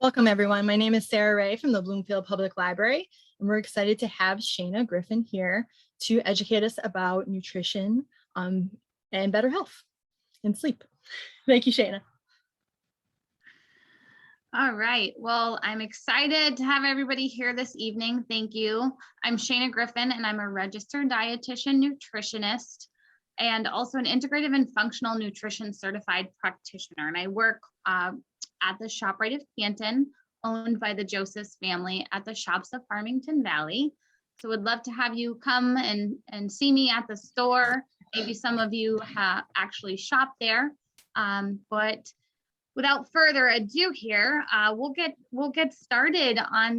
Welcome, everyone. My name is Sarah Ray from the Bloomfield Public Library, and we're excited to have Shana Griffin here to educate us about nutrition and better health and sleep. Thank you, Shana. All right. Well, I'm excited to have everybody here this evening. Thank you. I'm Shana Griffin, and I'm a registered dietitian nutritionist and also an integrative and functional nutrition certified practitioner. And I work at the ShopRite of Canton, owned by the Josephs family at the Shops of Farmington Valley. So would love to have you come and see me at the store. Maybe some of you have actually shopped there. But without further ado here, we'll get started on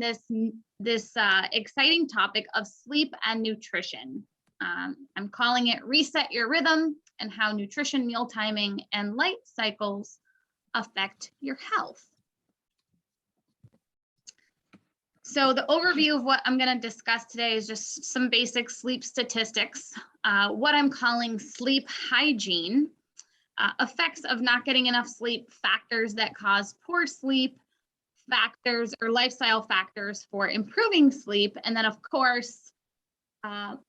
this exciting topic of sleep and nutrition. I'm calling it Reset Your Rhythm and How Nutrition, Meal Timing, and Light Cycles Affect Your Health. So the overview of what I'm going to discuss today is just some basic sleep statistics, what I'm calling sleep hygiene, effects of not getting enough sleep, factors that cause poor sleep, factors or lifestyle factors for improving sleep, and then of course,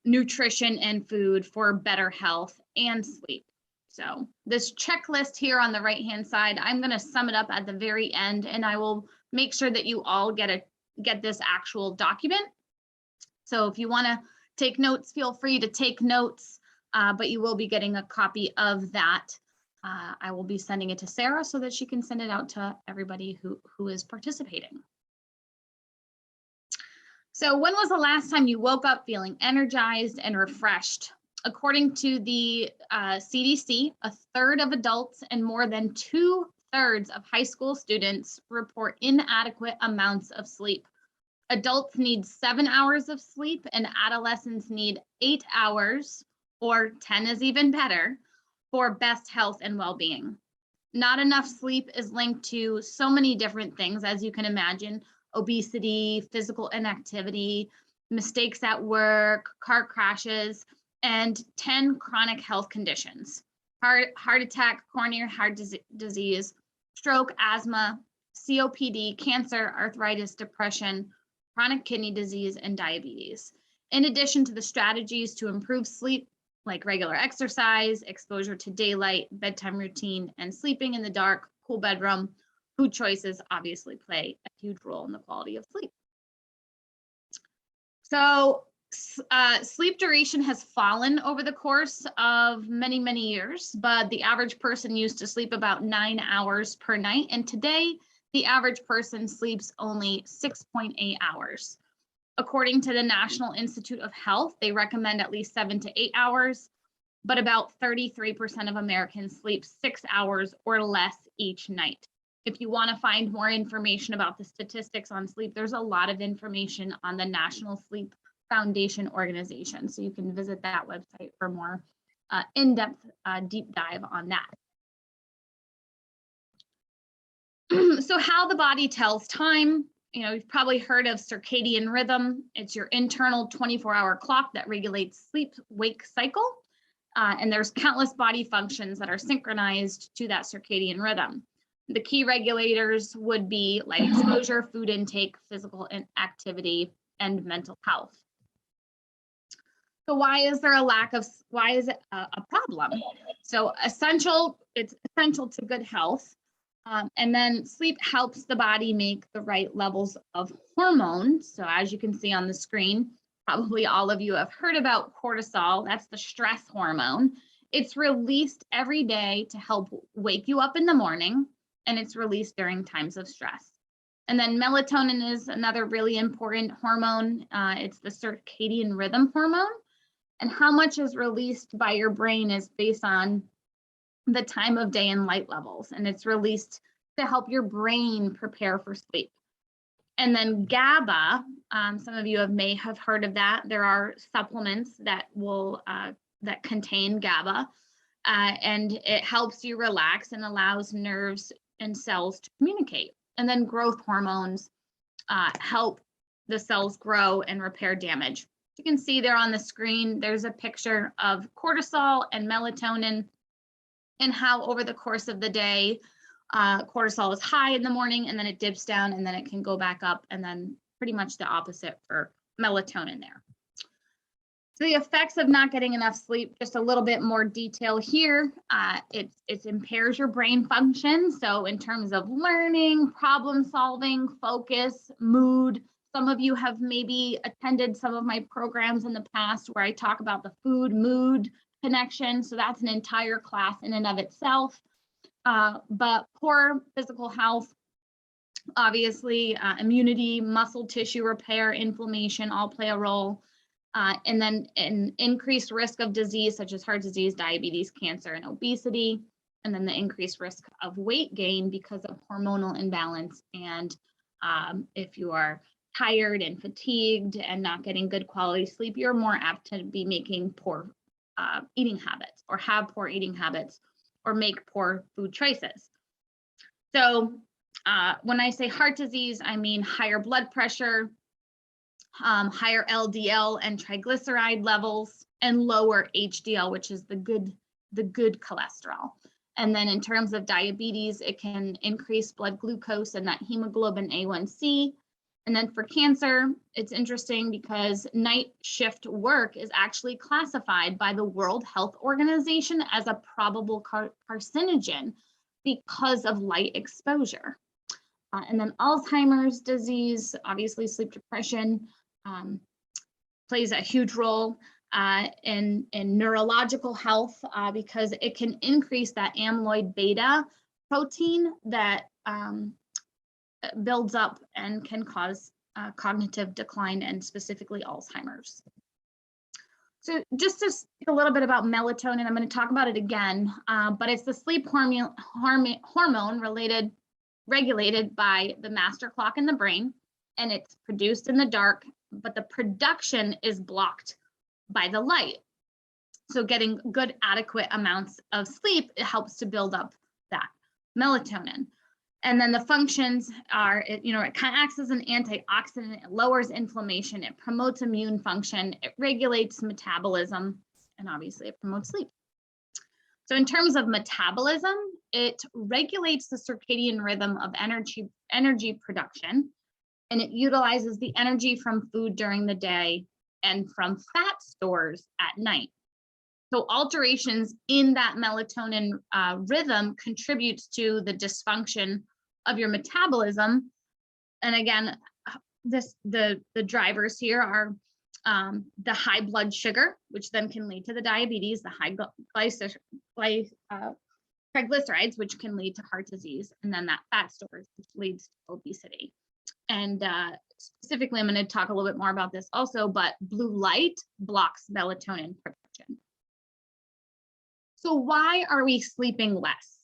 nutrition and food for better health and sleep. So this checklist here on the right-hand side, I'm going to sum it up at the very end, and I will make sure that you all get this actual document. So if you want to take notes, feel free to take notes, but you will be getting a copy of that. I will be sending it to Sarah so that she can send it out to everybody who is participating. So when was the last time you woke up feeling energized and refreshed? According to the CDC, a third of adults and more than 2/3 of high school students report inadequate amounts of sleep. Adults need 7 hours of sleep and adolescents need 8 hours, or 10 is even better, for best health and well-being. Not enough sleep is linked to so many different things, as you can imagine: obesity, physical inactivity, mistakes at work, car crashes, and 10 chronic health conditions: heart attack, coronary heart disease, stroke, asthma, COPD, cancer, arthritis, depression, chronic kidney disease, and diabetes. In addition to the strategies to improve sleep, like regular exercise, exposure to daylight, bedtime routine, and sleeping in the dark, cool bedroom, food choices obviously play a huge role in the quality of sleep. So sleep duration has fallen over the course of many, many years, but the average person used to sleep about 9 hours per night. And today, the average person sleeps only 6.8 hours. According to the National Institute of Health, they recommend at least 7 to 8 hours, but about 33% of Americans sleep 6 hours or less each night. If you want to find more information about the statistics on sleep, there's a lot of information on the National Sleep Foundation organization. So you can visit that website for more in-depth deep dive on that. So how the body tells time. You've probably heard of circadian rhythm. It's your internal 24-hour clock that regulates sleep-wake cycle. And there's countless body functions that are synchronized to that circadian rhythm. The key regulators would be light exposure, food intake, physical activity, and mental health. So why is there why is it a problem? So it's essential to good health. And then sleep helps the body make the right levels of hormone. So as you can see on the screen, probably all of you have heard about cortisol. That's the stress hormone. It's released every day to help wake you up in the morning, and it's released during times of stress. And then melatonin is another really important hormone. It's the circadian rhythm hormone. And how much is released by your brain is based on the time of day and light levels. And it's released to help your brain prepare for sleep. And then GABA, some of you may have heard of that. There are supplements that that contain GABA, and it helps you relax and allows nerves and cells to communicate. And then growth hormones help the cells grow and repair damage. You can see there on the screen, there's a picture of cortisol and melatonin and how over the course of the day, cortisol is high in the morning, and then it dips down, and then it can go back up, and then pretty much the opposite for melatonin there. So the effects of not getting enough sleep, just a little bit more detail here. It impairs your brain function. So in terms of learning, problem solving, focus, mood. Some of you have maybe attended some of my programs in the past where I talk about the food mood connection. So that's an entire class in and of itself. But poor physical health, obviously, immunity, muscle tissue repair, inflammation all play a role. And then an increased risk of disease such as heart disease, diabetes, cancer, and obesity. And then the increased risk of weight gain because of hormonal imbalance. And if you are tired and fatigued and not getting good quality sleep, you're more apt to be making poor eating habits, or have poor eating habits, or make poor food choices. So when I say heart disease, I mean higher blood pressure, higher LDL and triglyceride levels, and lower HDL, which is the good cholesterol. And then in terms of diabetes, it can increase blood glucose and that hemoglobin A1C. And then for cancer, it's interesting because night shift work is actually classified by the World Health Organization as a probable carcinogen because of light exposure. And then Alzheimer's disease, obviously sleep depression, plays a huge role in neurological health because it can increase that amyloid beta protein that builds up and can cause cognitive decline, and specifically Alzheimer's. So just to speak a little bit about melatonin, I'm going to talk about it again, but it's the sleep hormone regulated by the master clock in the brain, and it's produced in the dark, but the production is blocked by the light. So getting good, adequate amounts of sleep, it helps to build up that melatonin. And then the functions are, it kind of acts as an antioxidant, it lowers inflammation, it promotes immune function, it regulates metabolism, and obviously it promotes sleep. So in terms of metabolism, it regulates the circadian rhythm of energy production, and it utilizes the energy from food during the day and from fat stores at night. So alterations in that melatonin rhythm contributes to the dysfunction of your metabolism. And again, the drivers here are the high blood sugar, which then can lead to the diabetes, the high triglycerides, which can lead to heart disease, and then that fat stores, which leads to obesity. And specifically, I'm going to talk a little bit more about this also, but blue light blocks melatonin production. So why are we sleeping less?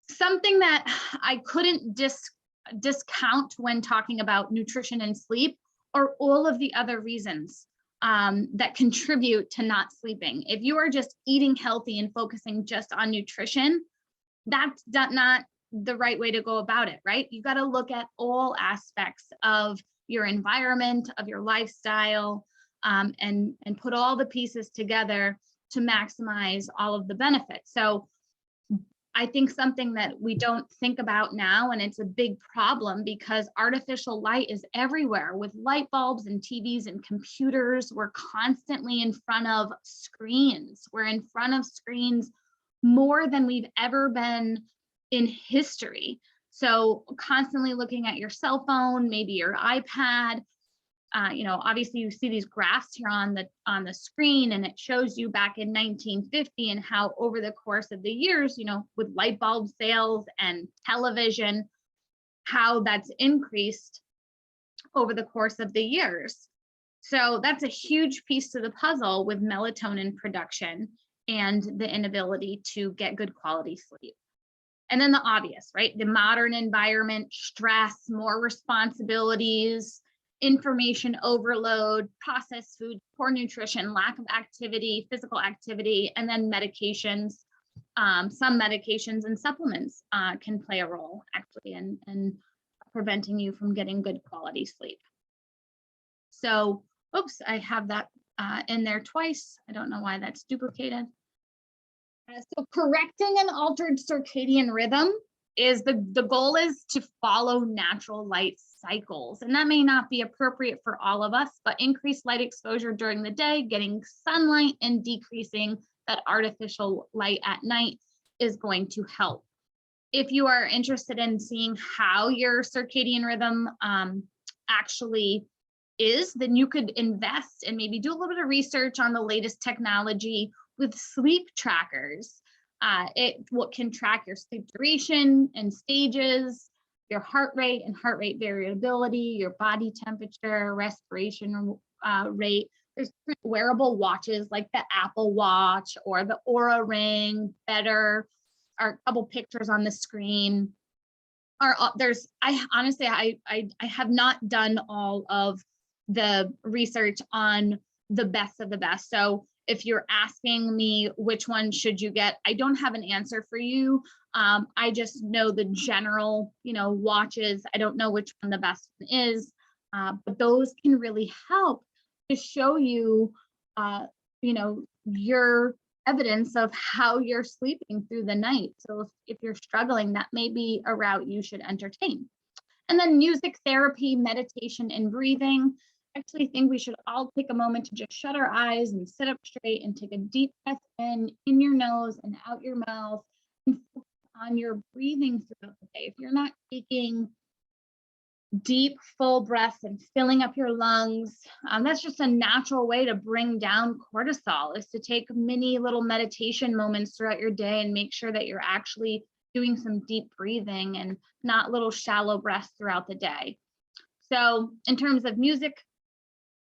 Something that I couldn't discount when talking about nutrition and sleep are all of the other reasons that contribute to not sleeping. If you are just eating healthy and focusing just on nutrition, that's not the right way to go about it, right? You got to look at all aspects of your environment, of your lifestyle, and put all the pieces together to maximize all of the benefits. So I think something that we don't think about now, and it's a big problem because artificial light is everywhere with light bulbs and TVs and computers. We're constantly in front of screens. We're in front of screens more than we've ever been in history. So constantly looking at your cell phone, maybe your iPad. Obviously you see these graphs here on the screen, and it shows you back in 1950 and how over the course of the years, with light bulb sales and television, how that's increased over the course of the years. So that's a huge piece to the puzzle with melatonin production and the inability to get good quality sleep. And then the obvious, right? The modern environment, stress, more responsibilities, information overload, processed food, poor nutrition, lack of activity, physical activity, and then medications. Some medications and supplements can play a role actually in preventing you from getting good quality sleep. So, oops, I have that in there twice. I don't know why that's duplicated. So correcting an altered circadian rhythm is the goal is to follow natural light cycles. And that may not be appropriate for all of us, but increased light exposure during the day, getting sunlight and decreasing that artificial light at night is going to help. If you are interested in seeing how your circadian rhythm actually is, then you could invest and maybe do a little bit of research on the latest technology with sleep trackers. What can track your sleep duration and stages, your heart rate and heart rate variability, your body temperature, respiration rate. There's wearable watches like the Apple Watch or the Oura Ring, Better, are a couple pictures on the screen. I have not done all of the research on the best of the best. So if you're asking me which one should you get, I don't have an answer for you. I just know the general, watches. I don't know which one the best one is, but those can really help to show you, your evidence of how you're sleeping through the night. So if you're struggling, that may be a route you should entertain. And then music therapy, meditation, and breathing. I actually think we should all take a moment to just shut our eyes and sit up straight and take a deep breath in your nose and out your mouth, and focus on your breathing throughout the day. If you're not taking deep, full breaths and filling up your lungs, that's just a natural way to bring down cortisol, is to take many little meditation moments throughout your day and make sure that you're actually doing some deep breathing and not little shallow breaths throughout the day. So in terms of music,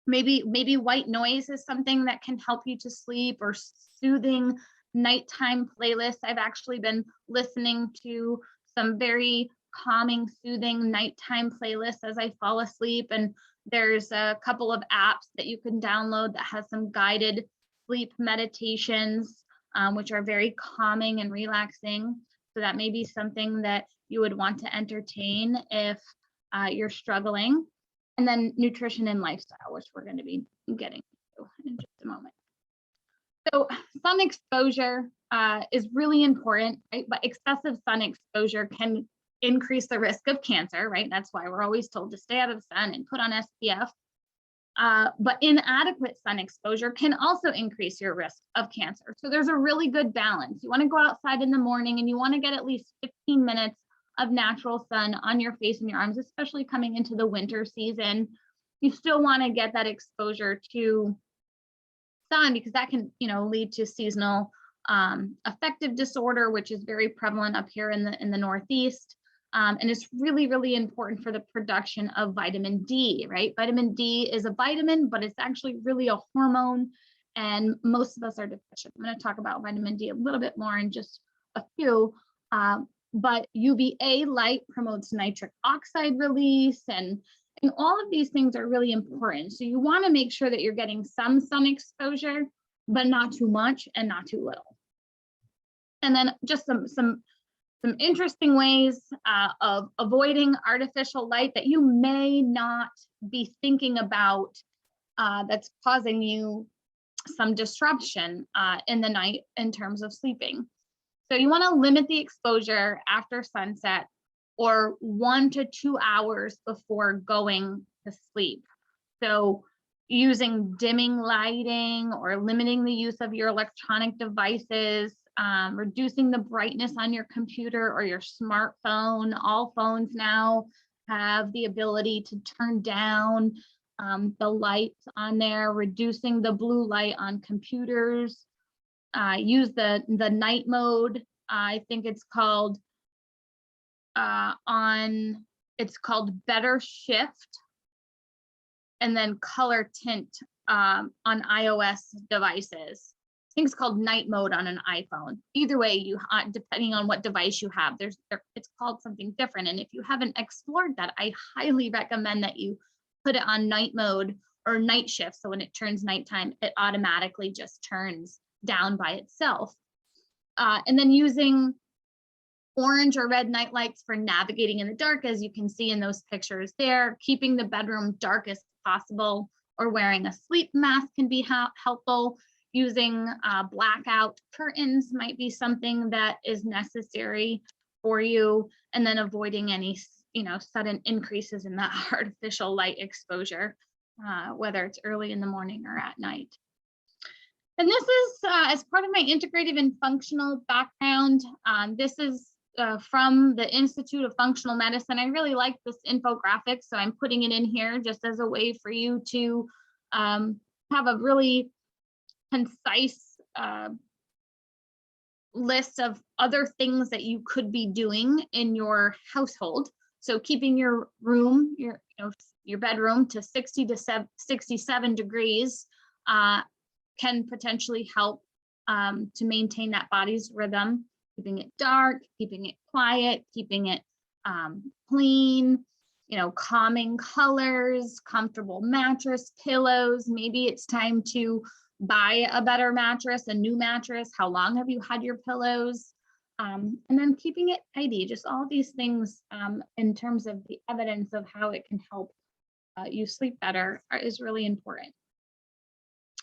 maybe white noise is something that can help you to sleep, or soothing nighttime playlists. I've actually been listening to some very calming, soothing nighttime playlists as I fall asleep. And there's a couple of apps that you can download that has some guided sleep meditations, which are very calming and relaxing. So that may be something that you would want to entertain if you're struggling. And then nutrition and lifestyle, which we're going to be getting to in just a moment. So sun exposure is really important, right? But excessive sun exposure can increase the risk of cancer, right? That's why we're always told to stay out of the sun and put on SPF. But inadequate sun exposure can also increase your risk of cancer. So there's a really good balance. You want to go outside in the morning and you want to get at least 15 minutes of natural sun on your face and your arms, especially coming into the winter season. You still want to get that exposure to sun, because that can, lead to seasonal affective disorder, which is very prevalent up here in the Northeast. And it's really, really important for the production of vitamin D, right? Vitamin D is a vitamin, but it's actually really a hormone, and most of us are deficient. I'm going to talk about vitamin D a little bit more in just a few. But UVA light promotes nitric oxide release, and all of these things are really important. So you want to make sure that you're getting some sun exposure, but not too much and not too little. And then just some interesting ways of avoiding artificial light that you may not be thinking about, that's causing you some disruption in the night in terms of sleeping. So you want to limit the exposure after sunset, or 1 to 2 hours before going to sleep. So using dimming lighting or limiting the use of your electronic devices, reducing the brightness on your computer or your smartphone. All phones now have the ability to turn down the lights on there, reducing the blue light on computers. Use the night mode. I think it's called Better Shift, and then color tint on iOS devices. I think it's called night mode on an iPhone. Either way, depending on what device you have, it's called something different. And if you haven't explored that, I highly recommend that you put it on night mode or night shift. So when it turns nighttime, it automatically just turns down by itself. And then using orange or red night lights for navigating in the dark, as you can see in those pictures there. Keeping the bedroom dark as possible, or wearing a sleep mask can be helpful. using blackout curtains might be something that is necessary for you, and then avoiding any, sudden increases in that artificial light exposure, whether it's early in the morning or at night. And this is as part of my integrative and functional background. This is from the Institute of Functional Medicine. I really like this infographic, so I'm putting it in here just as a way for you to have a really concise list of other things that you could be doing in your household. So keeping your room, your bedroom to 60 to 67 degrees can potentially help to maintain that body's rhythm, keeping it dark, keeping it quiet, keeping it clean, calming colors, comfortable mattress, pillows. Maybe it's time to buy a better mattress, a new mattress. How long have you had your pillows? And then keeping it tidy, just all these things in terms of the evidence of how it can help you sleep better is really important.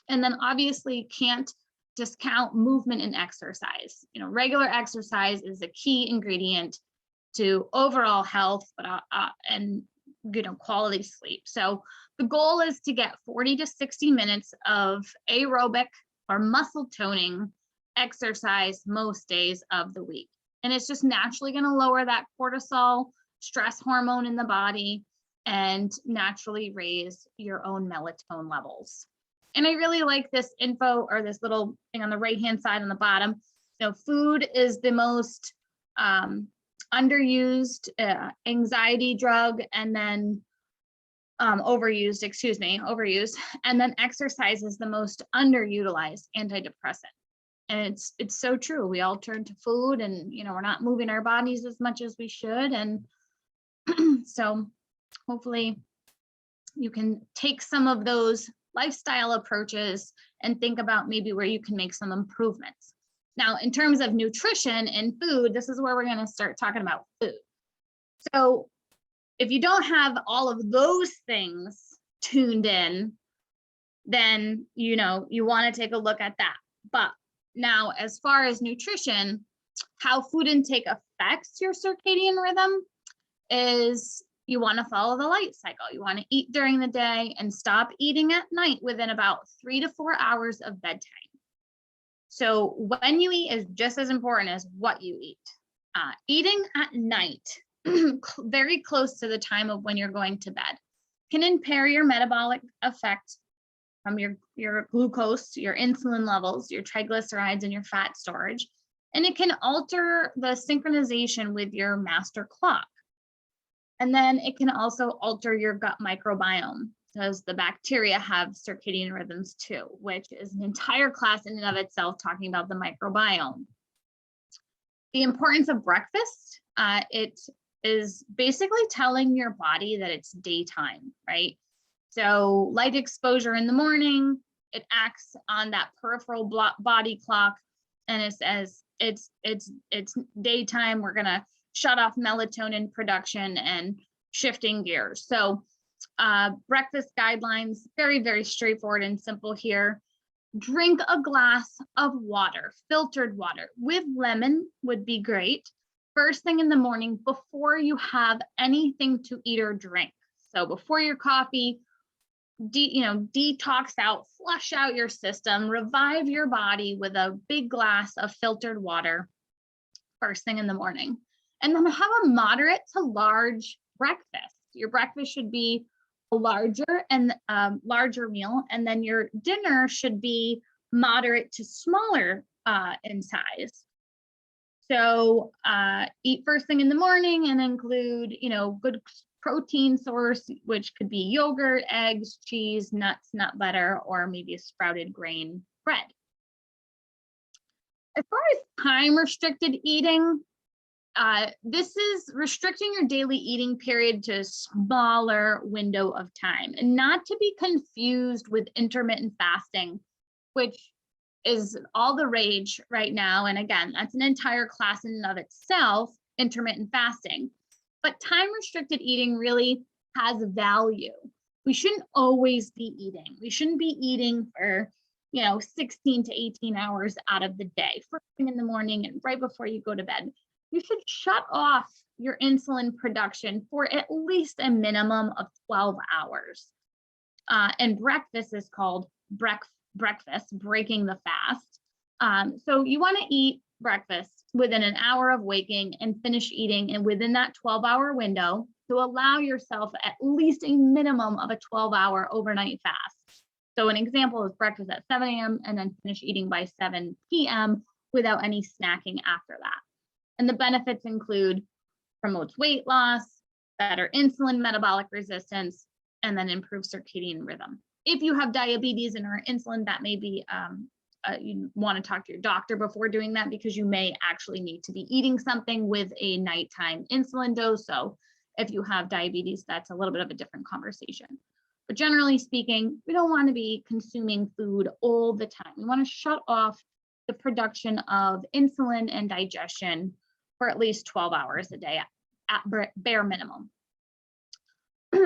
And then obviously can't discount movement and exercise. Regular exercise is a key ingredient to overall health, but and quality sleep. So the goal is to get 40 to 60 minutes of aerobic or muscle toning exercise most days of the week. And it's just naturally going to lower that cortisol, stress hormone in the body, and naturally raise your own melatonin levels. And I really like this info, or this little thing on the right-hand side on the bottom. Food is the most underused anxiety drug, and then overused, and then exercise is the most underutilized antidepressant. And it's so true. We all turn to food, and we're not moving our bodies as much as we should. And so hopefully you can take some of those lifestyle approaches and think about maybe where you can make some improvements. Now, in terms of nutrition and food, this is where we're going to start talking about food. So if you don't have all of those things tuned in, then you want to take a look at that. But now, as far as nutrition, how food intake affects your circadian rhythm is you want to follow the light cycle. You want to eat during the day and stop eating at night within about 3 to 4 hours of bedtime. So when you eat is just as important as what you eat. Eating at night, very close to the time of when you're going to bed, can impair your metabolic effect from your glucose, your insulin levels, your triglycerides, and your fat storage. And it can alter the synchronization with your master clock. And then it can also alter your gut microbiome, because the bacteria have circadian rhythms too, which is an entire class in and of itself talking about the microbiome. The importance of breakfast, it is basically telling your body that it's daytime, right? So light exposure in the morning, it acts on that peripheral body clock, and it says it's daytime. We're gonna shut off melatonin production and shifting gears. So breakfast guidelines, very, very straightforward and simple here. Drink a glass of water, filtered water with lemon would be great, first thing in the morning before you have anything to eat or drink. So before your coffee, detox out, flush out your system, revive your body with a big glass of filtered water first thing in the morning. And then have a moderate to large breakfast. Your breakfast should be a larger meal, and then your dinner should be moderate to smaller in size. So eat first thing in the morning and include, good protein source, which could be yogurt, eggs, cheese, nuts, nut butter, or maybe a sprouted grain bread. As far as time restricted eating, this is restricting your daily eating period to a smaller window of time, and not to be confused with intermittent fasting, which is all the rage right now. And again, that's an entire class in and of itself, intermittent fasting. But time restricted eating really has value. We shouldn't always be eating. We shouldn't be eating for 16 to 18 hours out of the day, first thing in the morning and right before you go to bed. You should shut off your insulin production for at least a minimum of 12 hours. And breakfast is called breakfast, breaking the fast. So you want to eat breakfast within an hour of waking and finish eating and within that 12-hour window to allow yourself at least a minimum of a 12-hour overnight fast. So an example is breakfast at 7 a.m. and then finish eating by 7 p.m. without any snacking after that. And the benefits include promotes weight loss, better insulin metabolic resistance, and then improve circadian rhythm. If you have diabetes and are insulin, that may be, you want to talk to your doctor before doing that because you may actually need to be eating something with a nighttime insulin dose. So if you have diabetes, that's a little bit of a different conversation. But generally speaking, we don't want to be consuming food all the time. We want to shut off the production of insulin and digestion for at least 12 hours a day at bare minimum.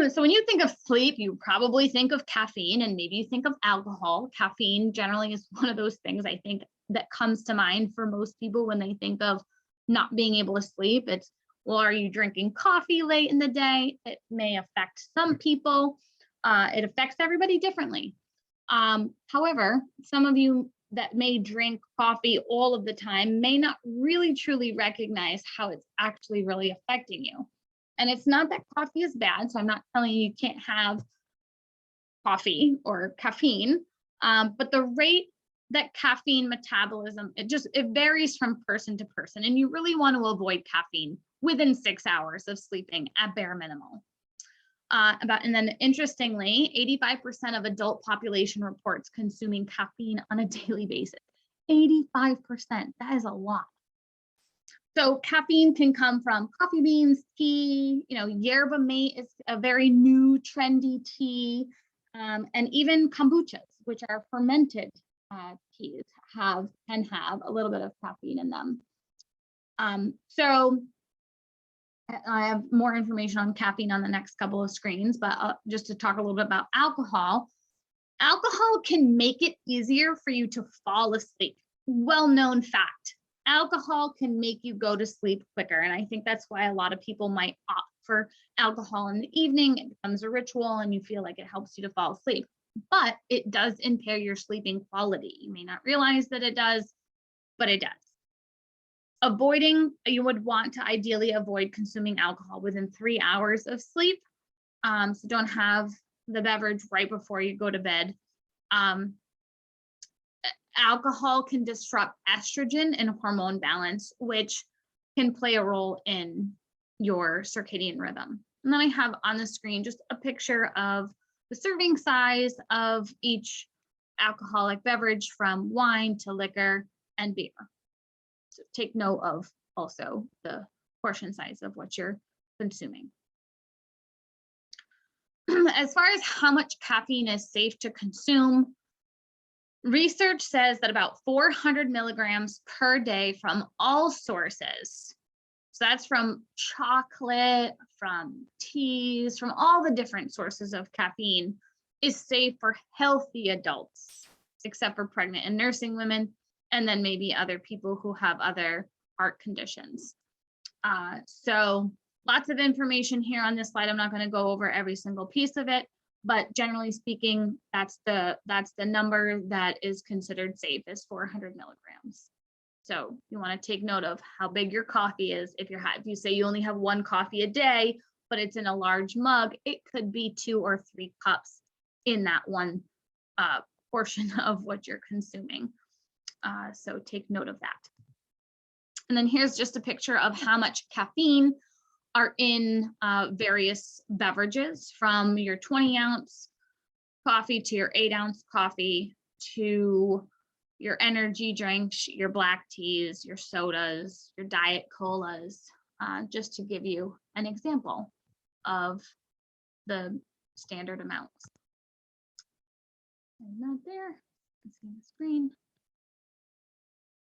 So when you think of sleep, you probably think of caffeine and maybe you think of alcohol. Caffeine generally is one of those things I think that comes to mind for most people when they think of not being able to sleep. It's, well, are you drinking coffee late in the day? It may affect some people. It affects everybody differently. However, some of you that may drink coffee all of the time may not really truly recognize how it's actually really affecting you. And it's not that coffee is bad, so I'm not telling you you can't have coffee or caffeine, but the rate that caffeine metabolism, it varies from person to person, and you really want to avoid caffeine within 6 hours of sleeping at bare minimum. And then interestingly, 85% of adult population reports consuming caffeine on a daily basis. 85%, that is a lot. So caffeine can come from coffee beans, tea, yerba mate is a very new trendy tea, and even kombuchas, which are fermented teas, can have a little bit of caffeine in them. So I have more information on caffeine on the next couple of screens, but just to talk a little bit about alcohol. Alcohol can make it easier for you to fall asleep. Well-known fact. Alcohol can make you go to sleep quicker. And I think that's why a lot of people might opt for alcohol in the evening. It becomes a ritual and you feel like it helps you to fall asleep. But it does impair your sleeping quality. You may not realize that it does, but it does. You would want to ideally avoid consuming alcohol within 3 hours of sleep. So don't have the beverage right before you go to bed. Alcohol can disrupt estrogen and hormone balance, which can play a role in your circadian rhythm. And then I have on the screen just a picture of the serving size of each alcoholic beverage, from wine to liquor and beer. So take note of also the portion size of what you're consuming. As far as how much caffeine is safe to consume, research says that about 400 milligrams per day from all sources. So that's from chocolate, from teas, from all the different sources of caffeine, is safe for healthy adults, except for pregnant and nursing women, and then maybe other people who have other heart conditions. So lots of information here on this slide. I'm not going to go over every single piece of it, but generally speaking, that's the number that is considered safe, is 400 milligrams. So you want to take note of how big your coffee is. If you say you only have one coffee a day, but it's in a large mug, it could be 2 or 3 cups in that one portion of what you're consuming. So take note of that. And then here's just a picture of how much caffeine are in various beverages, from your 20-ounce coffee to your 8-ounce coffee to your energy drinks, your black teas, your sodas, your diet colas, just to give you an example of the standard amounts. And not there. Let's see the screen.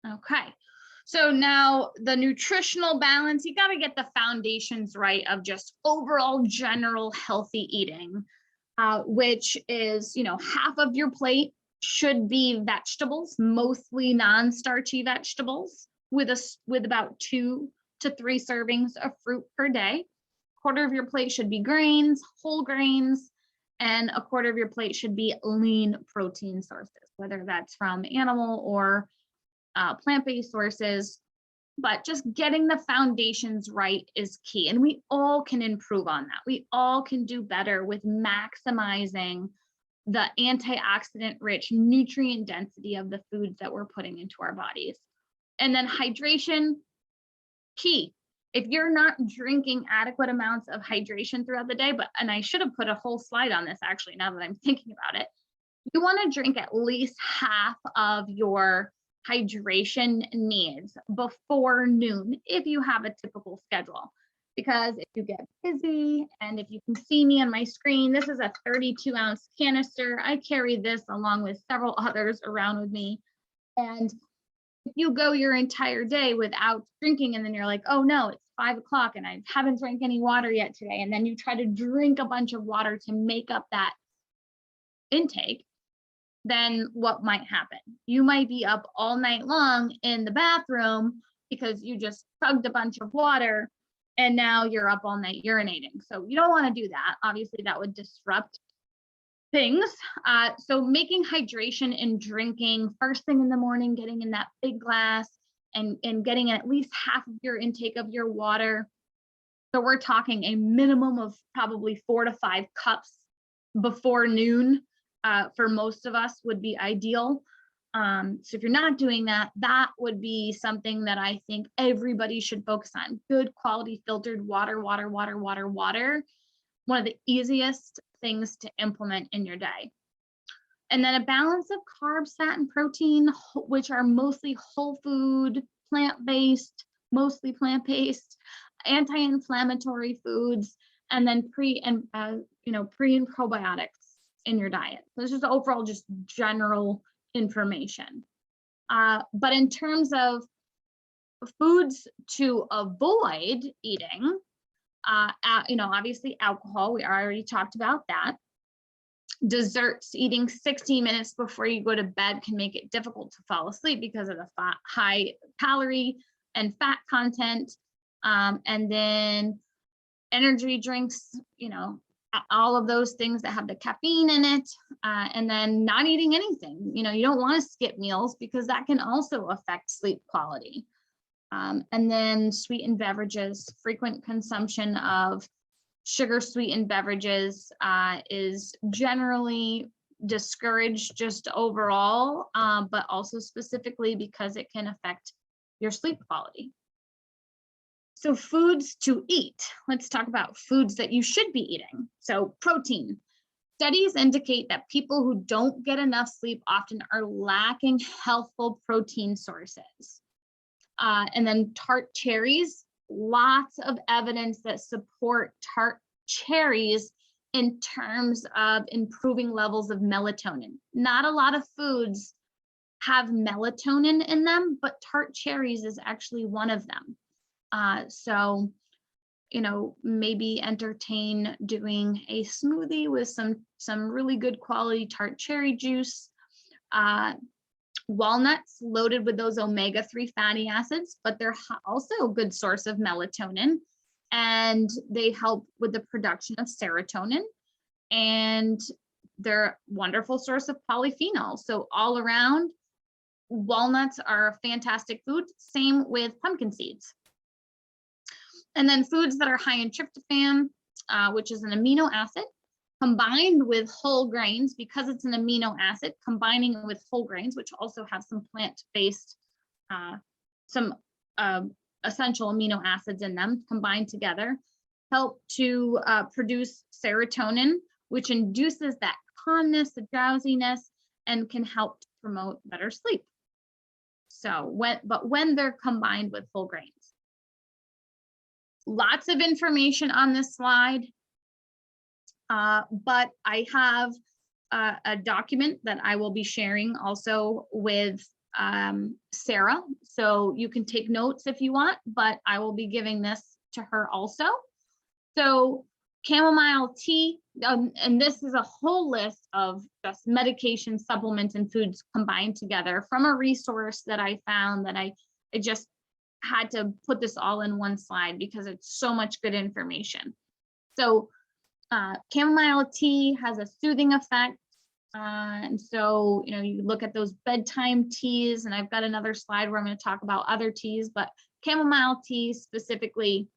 Okay. So now the nutritional balance, you got to get the foundations right of just overall general healthy eating, which is, half of your plate should be vegetables, mostly non-starchy vegetables, with about 2 to 3 servings of fruit per day. Quarter of your plate should be grains, whole grains, and a quarter of your plate should be lean protein sources, whether that's from animal or plant-based sources. But just getting the foundations right is key. And we all can improve on that. We all can do better with maximizing the antioxidant rich nutrient density of the foods that we're putting into our bodies. And then hydration, key. If you're not drinking adequate amounts of hydration throughout the day, and I should have put a whole slide on this actually, now that I'm thinking about it, you want to drink at least half of your hydration needs before noon if you have a typical schedule. Because if you get busy, and if you can see me on my screen, this is a 32-ounce canister. I carry this along with several others around with me. And if you go your entire day without drinking, and then you're like, oh no, it's 5 o'clock and I haven't drank any water yet today, and then you try to drink a bunch of water to make up that intake, then what might happen? You might be up all night long in the bathroom because you just chugged a bunch of water and now you're up all night urinating. So you don't want to do that. Obviously, that would disrupt things. So making hydration and drinking first thing in the morning, getting in that big glass and getting at least half of your intake of your water. So we're talking a minimum of probably 4 to 5 cups before noon. For most of us would be ideal. So if you're not doing that, that would be something that I think everybody should focus on. Good quality filtered water. One of the easiest things to implement in your day. And then a balance of carbs, fat, and protein, which are mostly whole food, plant-based, mostly plant-based, anti-inflammatory foods, and then pre and probiotics in your diet. So this is overall just general information. But in terms of foods to avoid eating, obviously alcohol, we already talked about that. Desserts, eating 60 minutes before you go to bed can make it difficult to fall asleep because of the high calorie and fat content. And then energy drinks, all of those things that have the caffeine in it, and then not eating anything. You don't want to skip meals because that can also affect sleep quality. And then sweetened beverages, frequent consumption of sugar sweetened beverages is generally discouraged just overall, but also specifically because it can affect your sleep quality. So foods to eat. Let's talk about foods that you should be eating. So protein. Studies indicate that people who don't get enough sleep often are lacking healthful protein sources. And then tart cherries. Lots of evidence that support tart cherries in terms of improving levels of melatonin. Not a lot of foods have melatonin in them, but tart cherries is actually one of them. So, maybe entertain doing a smoothie with some really good quality tart cherry juice. Walnuts loaded with those omega-3 fatty acids, but they're also a good source of melatonin, and they help with the production of serotonin, and they're a wonderful source of polyphenols. So all around, walnuts are a fantastic food. Same with pumpkin seeds. And then foods that are high in tryptophan, which is an amino acid, combined with whole grains, because it's an amino acid, combining with whole grains, which also have some plant-based, some essential amino acids in them, combined together, help to produce serotonin, which induces that calmness, the drowsiness, and can help to promote better sleep. So when they're combined with whole grains. Lots of information on this slide, but I have a document that I will be sharing also with Sarah. So you can take notes if you want, but I will be giving this to her also. So chamomile tea, and this is a whole list of just medication, supplements, and foods combined together from a resource that I found that I just had to put this all in one slide because it's so much good information. So chamomile tea has a soothing effect. And so, you look at those bedtime teas, and I've got another slide where I'm going to talk about other teas, but chamomile tea specifically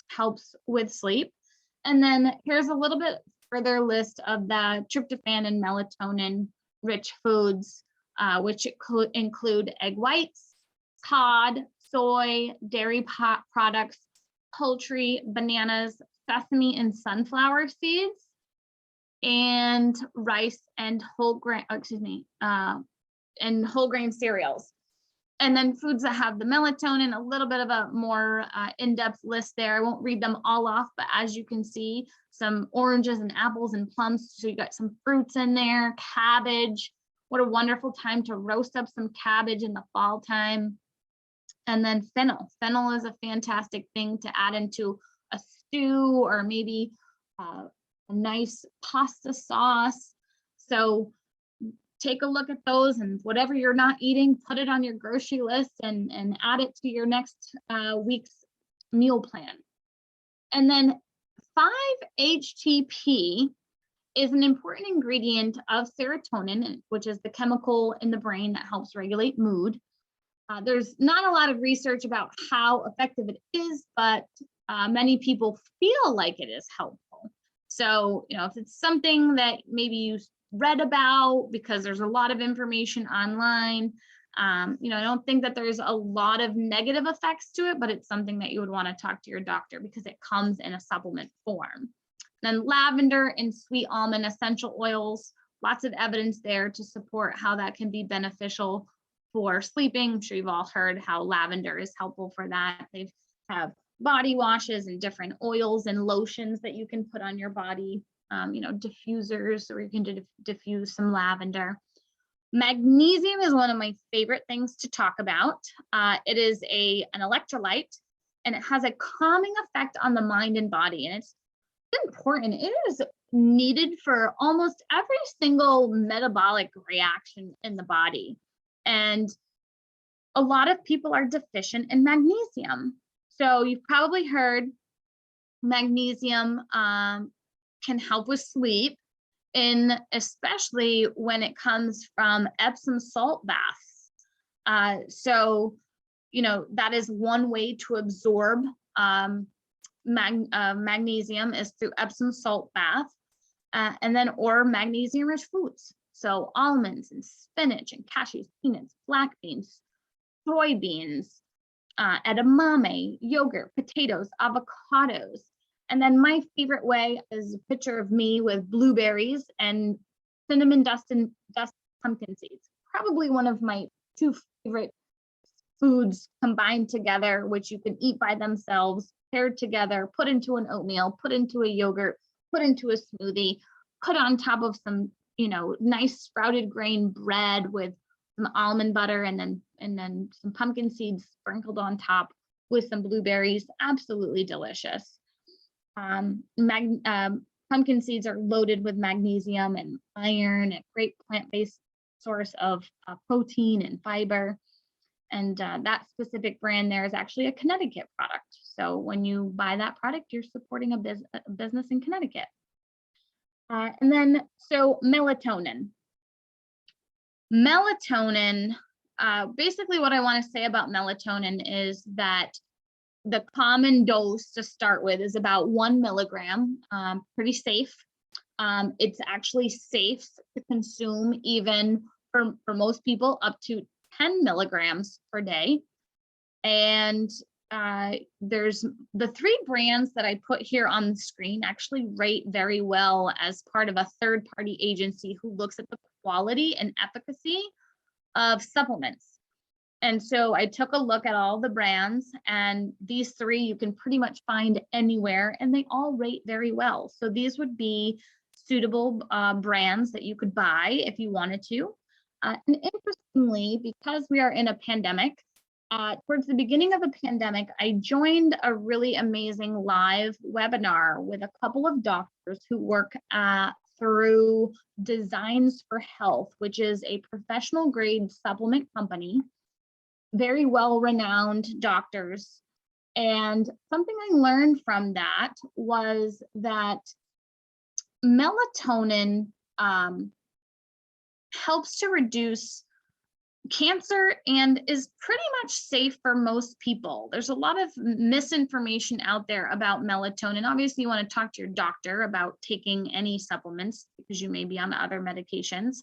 helps with sleep. And then here's a little bit further list of the tryptophan and melatonin rich foods, which include egg whites, cod, soy, dairy products, poultry, bananas, sesame and sunflower seeds, and rice and whole grain cereals. And then foods that have the melatonin, a little bit of a more in-depth list there. I won't read them all off, but as you can see, some oranges and apples and plums. So you got some fruits in there, cabbage. What a wonderful time to roast up some cabbage in the fall time. And then fennel. Fennel is a fantastic thing to add into a stew or maybe a nice pasta sauce. So take a look at those, and whatever you're not eating, put it on your grocery list and add it to your next week's meal plan. And then 5-HTP is an important ingredient of serotonin, which is the chemical in the brain that helps regulate mood. There's not a lot of research about how effective it is, but many people feel like it is helpful. So, if it's something that maybe you read about, because there's a lot of information online, I don't think that there's a lot of negative effects to it, but it's something that you would want to talk to your doctor because it comes in a supplement form. Then lavender and sweet almond essential oils, lots of evidence there to support how that can be beneficial for sleeping. I'm sure you've all heard how lavender is helpful for that. They have body washes and different oils and lotions that you can put on your body, diffusers, or you can diffuse some lavender. Magnesium is one of my favorite things to talk about. It is an electrolyte, and it has a calming effect on the mind and body, and it's important. It is needed for almost every single metabolic reaction in the body. And a lot of people are deficient in magnesium. So you've probably heard magnesium can help with sleep, especially when it comes from Epsom salt baths. So that is one way to absorb magnesium is through Epsom salt bath, or magnesium rich foods. So almonds and spinach and cashews, peanuts, black beans, soybeans, edamame, yogurt, potatoes, avocados. And then my favorite way is a picture of me with blueberries and cinnamon dust pumpkin seeds. Probably one of my two favorite foods combined together, which you can eat by themselves, paired together, put into an oatmeal, put into a yogurt, put into a smoothie, put on top of some, nice sprouted grain bread with some almond butter and then some pumpkin seeds sprinkled on top with some blueberries. Absolutely delicious. Pumpkin seeds are loaded with magnesium and iron, a great plant-based source of protein and fiber. And that specific brand there is actually a Connecticut product. So when you buy that product, you're supporting a business in Connecticut. And then, so melatonin. Melatonin, basically what I want to say about melatonin is that the common dose to start with is about 1 milligram, pretty safe. It's actually safe to consume even for most people up to 10 milligrams per day. And there's the 3 brands that I put here on the screen actually rate very well as part of a third-party agency who looks at the quality and efficacy of supplements. And so I took a look at all the brands, and these 3 you can pretty much find anywhere, and they all rate very well. So these would be suitable brands that you could buy if you wanted to. And interestingly, because we are in a pandemic, Towards the beginning of the pandemic, I joined a really amazing live webinar with a couple of doctors who work through Designs for Health, which is a professional grade supplement company, very well-renowned doctors. And something I learned from that was that melatonin helps to reduce cancer and is pretty much safe for most people. There's a lot of misinformation out there about melatonin. Obviously, you want to talk to your doctor about taking any supplements because you may be on other medications.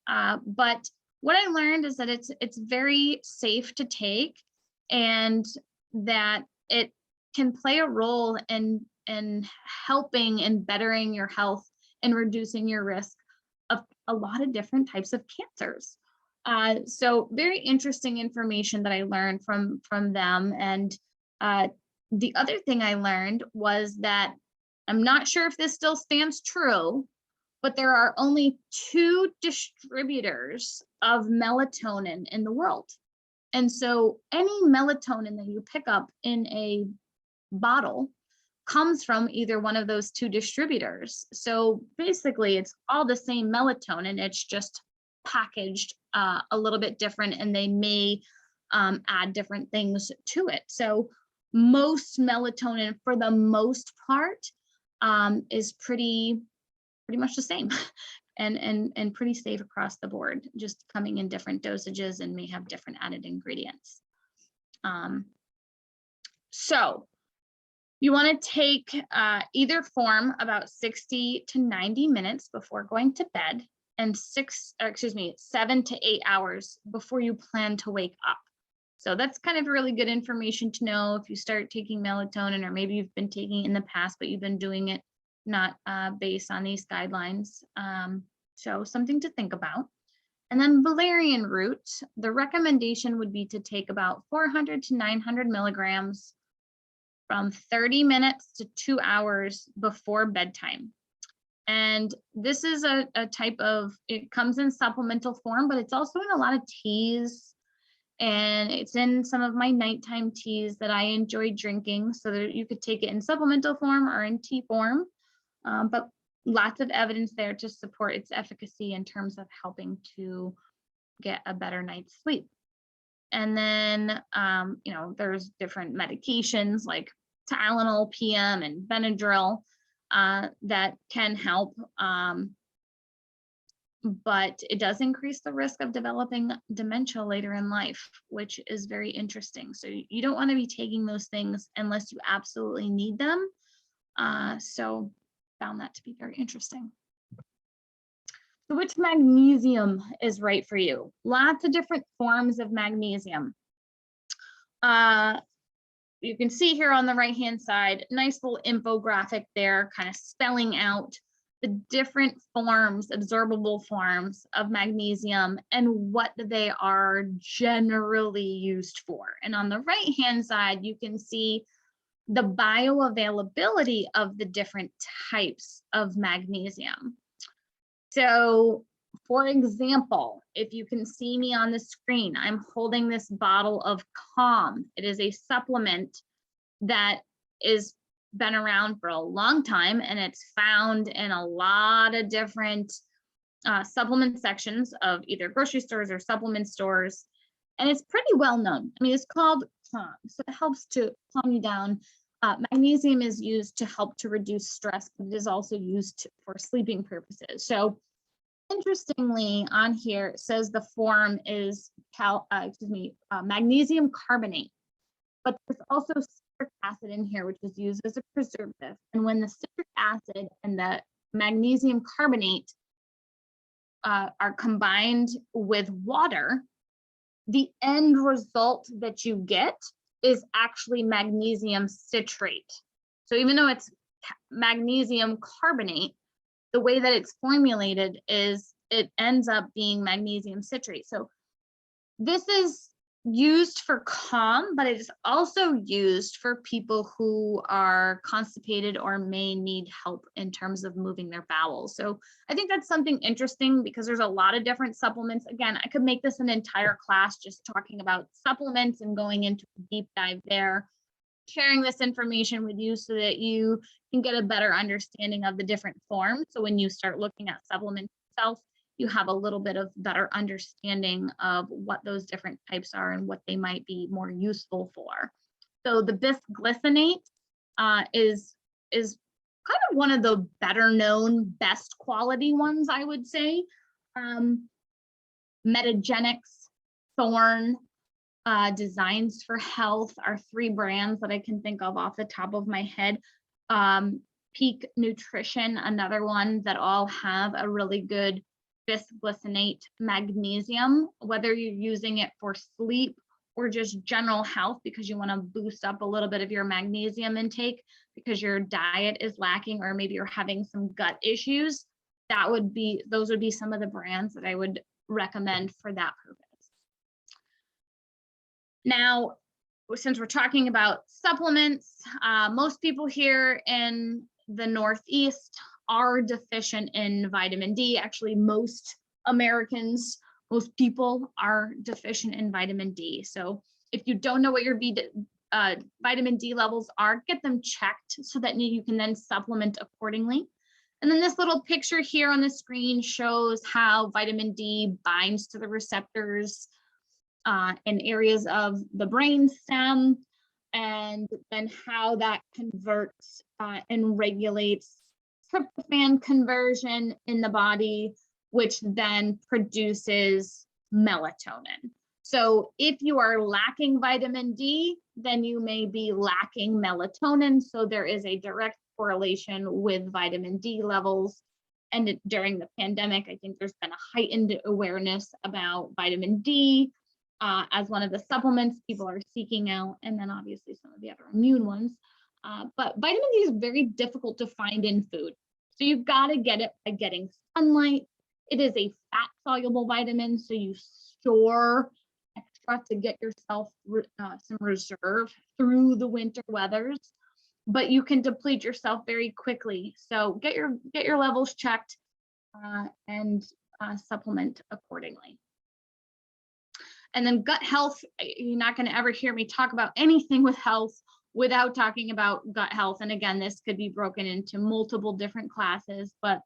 But what I learned is that it's very safe to take, and that it can play a role in helping and bettering your health and reducing your risk of a lot of different types of cancers. So very interesting information that I learned from them. And the other thing I learned was that, I'm not sure if this still stands true, but there are only 2 distributors of melatonin in the world. And so any melatonin that you pick up in a bottle comes from either one of those 2 distributors. So basically it's all the same melatonin, it's just packaged a little bit different, and they may add different things to it. So most melatonin, for the most part, is pretty much the same and pretty safe across the board, just coming in different dosages and may have different added ingredients. So you want to take either form about 60 to 90 minutes before going to bed, and 7 to 8 hours before you plan to wake up. So that's kind of really good information to know if you start taking melatonin, or maybe you've been taking it in the past, but you've been doing it not based on these guidelines. So something to think about. And then valerian root, the recommendation would be to take about 400 to 900 milligrams from 30 minutes to 2 hours before bedtime. And this is a type of, it comes in supplemental form, but it's also in a lot of teas, and it's in some of my nighttime teas that I enjoy drinking, so that you could take it in supplemental form or in tea form. But lots of evidence there to support its efficacy in terms of helping to get a better night's sleep. And then, there's different medications like Tylenol PM and Benadryl that can help, but it does increase the risk of developing dementia later in life, which is very interesting. So you don't want to be taking those things unless you absolutely need them. So found that to be very interesting. So which magnesium is right for you? Lots of different forms of magnesium. You can see here on the right-hand side, nice little infographic there, kind of spelling out the different forms, absorbable forms of magnesium and what they are generally used for. And on the right-hand side, you can see the bioavailability of the different types of magnesium. So, for example, if you can see me on the screen, I'm holding this bottle of Calm. It is a supplement that is been around for a long time, and it's found in a lot of different supplement sections of either grocery stores or supplement stores, and it's pretty well known. I mean, it's called Calm, so it helps to calm you down. Magnesium is used to help to reduce stress, but it is also used for sleeping purposes. So interestingly, on here it says the form is magnesium carbonate, but there's also citric acid in here, which is used as a preservative. And when the citric acid and the magnesium carbonate are combined with water, the end result that you get is actually magnesium citrate. So even though it's magnesium carbonate, the way that it's formulated is it ends up being magnesium citrate. So this is used for calm, but it is also used for people who are constipated or may need help in terms of moving their bowels. So I think that's something interesting because there's a lot of different supplements. Again, I could make this an entire class just talking about supplements and going into a deep dive there, sharing this information with you so that you can get a better understanding of the different forms. So when you start looking at supplements itself, you have a little bit of better understanding of what those different types are and what they might be more useful for. So the bisglycinate is kind of one of the better known, best quality ones, I would say. Metagenics, Thorn, Designs for Health are 3 brands that I can think of off the top of my head. Peak Nutrition, another one that all have a really good bisglycinate magnesium, whether you're using it for sleep or just general health because you want to boost up a little bit of your magnesium intake because your diet is lacking or maybe you're having some gut issues. Those would be some of the brands that I would recommend for that purpose. Now, since we're talking about supplements, most people here in the Northeast are deficient in vitamin D. Actually, most Americans, most people are deficient in vitamin D. So if you don't know what your vitamin D levels are, get them checked so that you can then supplement accordingly. And then this little picture here on the screen shows how vitamin D binds to the receptors in areas of the brain stem, and then how that converts and regulates tryptophan conversion in the body, which then produces melatonin. So if you are lacking vitamin D, then you may be lacking melatonin. So there is a direct correlation with vitamin D levels. And during the pandemic, I think there's been a heightened awareness about vitamin D as one of the supplements people are seeking out, and then obviously some of the other immune ones. But vitamin D is very difficult to find in food. So you've got to get it by getting sunlight. It is a fat soluble vitamin, so you store extra to get yourself some reserve through the winter weathers, but you can deplete yourself very quickly. So get your levels checked and supplement accordingly. And then gut health, you're not going to ever hear me talk about anything with health without talking about gut health. And again, this could be broken into multiple different classes, but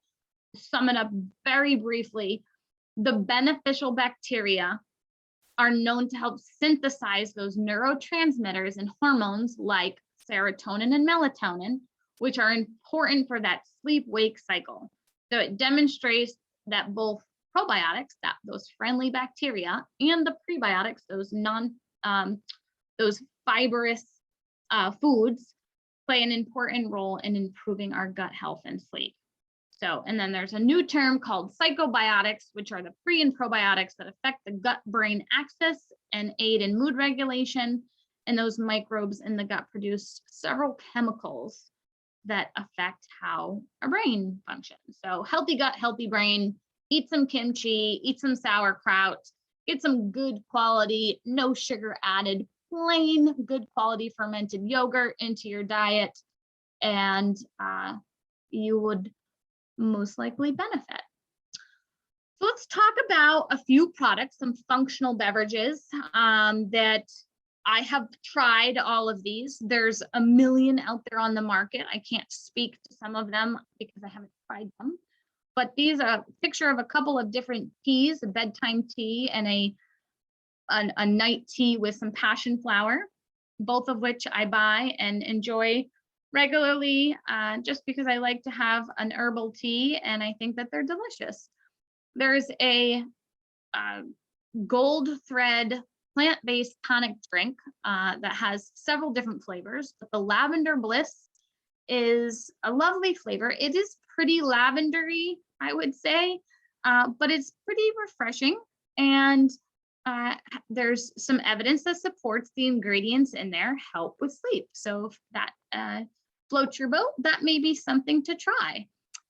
to sum it up very briefly, the beneficial bacteria are known to help synthesize those neurotransmitters and hormones like serotonin and melatonin, which are important for that sleep-wake cycle. So it demonstrates that both probiotics, those friendly bacteria, and the prebiotics, those fibrous foods, play an important role in improving our gut health and sleep. So, and then there's a new term called psychobiotics, which are the pre and probiotics that affect the gut-brain axis and aid in mood regulation. And those microbes in the gut produce several chemicals that affect how our brain functions. So healthy gut, healthy brain. Eat some kimchi, eat some sauerkraut, get some good quality, no sugar added, plain good quality fermented yogurt into your diet, and you would most likely benefit. So let's talk about a few products, some functional beverages that I have tried all of these. There's a million out there on the market. I can't speak to some of them because I haven't tried them. But these are a picture of a couple of different teas, a bedtime tea and a night tea with some passion flower, both of which I buy and enjoy regularly just because I like to have an herbal tea and I think that they're delicious. There's a gold thread plant-based tonic drink that has several different flavors, but the Lavender Bliss is a lovely flavor. It is pretty lavendery, I would say, but it's pretty refreshing. And there's some evidence that supports the ingredients in there help with sleep. So if that floats your boat, that may be something to try.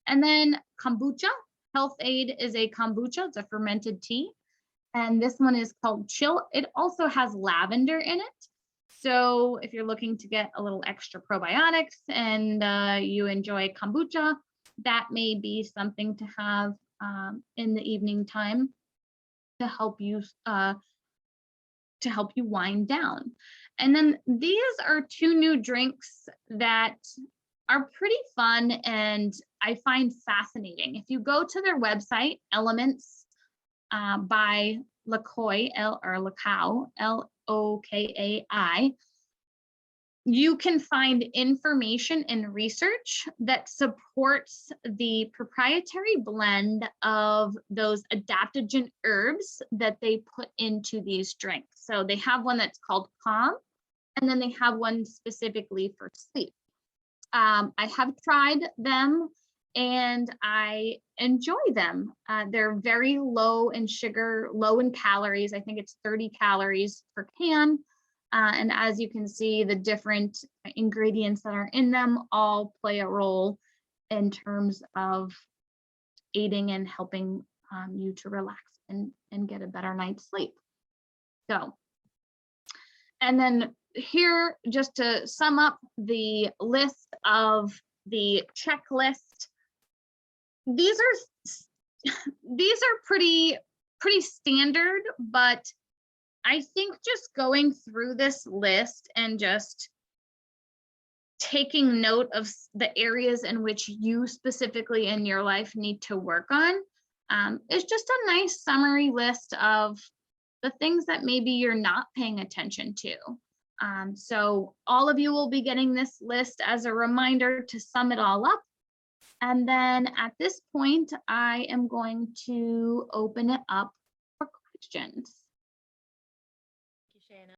And then kombucha, Health Aid is a kombucha. It's a fermented tea. And this one is called Chill. It also has lavender in it. So if you're looking to get a little extra probiotics and you enjoy kombucha, that may be something to have in the evening time to help you wind down. And then these are two new drinks that are pretty fun and I find fascinating. If you go to their website, Elements by Lakai, Lokai, you can find information and research that supports the proprietary blend of those adaptogen herbs that they put into these drinks. So they have one that's called Calm, and then they have one specifically for sleep. I have tried them and I enjoy them. They're very low in sugar, low in calories. I think it's 30 calories per can. And as you can see, the different ingredients that are in them all play a role in terms of aiding and helping you to relax and get a better night's sleep. So, and then here, just to sum up the list of the checklist, these are pretty standard, but I think just going through this list and just taking note of the areas in which you specifically in your life need to work on is just a nice summary list of the things that maybe you're not paying attention to. So all of you will be getting this list as a reminder to sum it all up. And then at this point, I am going to open it up for questions.